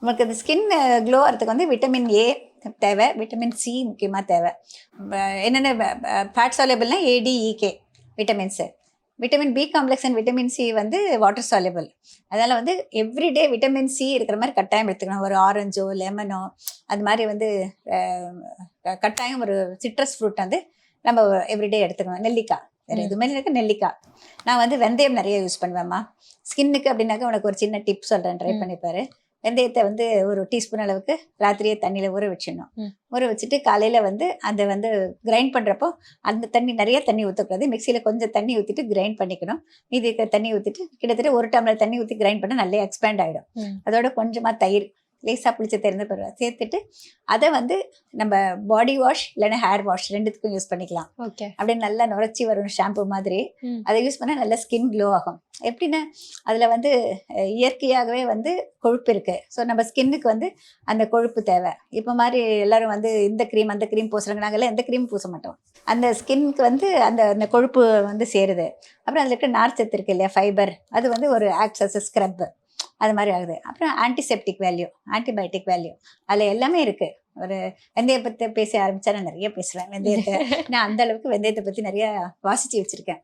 உங்களுக்கு இந்த skin glow ஆகிறதுக்கு வந்து விட்டமின் ஏ தேவை, விட்டமின் சி முக்கியமாக தேவை. என்னென்ன ஃபேட் சால்யூபிள்னா ADEK vitamins. Vitamin B complex and vitamin C வந்து வாட்டர் சால்யூபிள். அதனால் வந்து எவ்ரிடே விட்டமின் சி இருக்கிற மாதிரி கட்டாயம் எடுத்துக்கணும். ஒரு ஆரஞ்சோ லெமனோ அது மாதிரி வந்து கட்டாயம் ஒரு சிட்ரஸ் ஃப்ரூட் வந்து நம்ம எவ்ரிடே எடுத்துக்கணும். நெல்லிக்காய் வேறு எதுவுமே இருக்க நெல்லிக்காய். நான் வந்து வெந்தயம் நிறைய யூஸ் பண்ணுவேம்மா ஸ்கின்னுக்கு. அப்படின்னாக்கா உனக்கு ஒரு சின்ன டிப் சொல்கிறேன், ட்ரை பண்ணிப்பாரு. வெந்தயத்தை வந்து ஒரு டீஸ்பூன் அளவுக்கு ராத்திரியே தண்ணியில் ஊற வச்சிடணும். ஊற வச்சுட்டு காலையில் வந்து அதை வந்து கிரைண்ட் பண்ணுறப்போ அந்த தண்ணி நிறைய தண்ணி ஊற்றக்கூடாது. மிக்சியில் கொஞ்சம் தண்ணி ஊற்றிட்டு கிரைண்ட் பண்ணிக்கணும். மீதி இருக்கிற தண்ணி ஊற்றிட்டு கிட்டத்தட்ட 1 டம்ளர் தண்ணி ஊற்றி கிரைண்ட் பண்ணால் நல்லா எக்ஸ்பேண்ட் ஆகிடும். அதோட கொஞ்சமாக தயிர் லேசாக புளிச்ச தெரிந்து சேர்த்துட்டு அதை வந்து நம்ம பாடி வாஷ் இல்லைன்னா ஹேர் வாஷ் ரெண்டுத்துக்கும் யூஸ் பண்ணிக்கலாம். ஓகே. அப்படியே நல்லா நுரைச்சி வரும் ஷாம்பு மாதிரி. அதை யூஸ் பண்ணால் நல்லா ஸ்கின் க்ளோ ஆகும். எப்படின்னா அதில் வந்து இயற்கையாகவே வந்து கொழுப்பு இருக்குது. ஸோ நம்ம ஸ்கின்னுக்கு வந்து அந்த கொழுப்பு தேவை. இப்போ மாதிரி எல்லாரும் வந்து இந்த க்ரீம் அந்த க்ரீம் பூசுகிறாங்க. நாங்கள்லாம் எந்த க்ரீம் பூச மாட்டோம். அந்த ஸ்கின்னுக்கு வந்து அந்த கொழுப்பு வந்து சேருது. அப்புறம் அதில் இருக்க நார்ச்சத்து இருக்குது இல்லையா, ஃபைபர், அது வந்து ஒரு ஆக்ட்ஸ் அஸ் ஸ்க்ரப் அது மாதிரி ஆகுது. அப்புறம் ஆன்டிசெப்டிக் வேல்யூ, ஆன்டிபயோட்டிக் வேல்யூ அதில் எல்லாமே இருக்குது. ஒரு வெந்தயத்தை பற்றி பேச ஆரம்பித்தா நான் நிறைய பேசுவேன். வெந்தயத்தை நான் அந்த அளவுக்கு வெந்தயத்தை பற்றி நிறைய வாசித்து வச்சுருக்கேன்.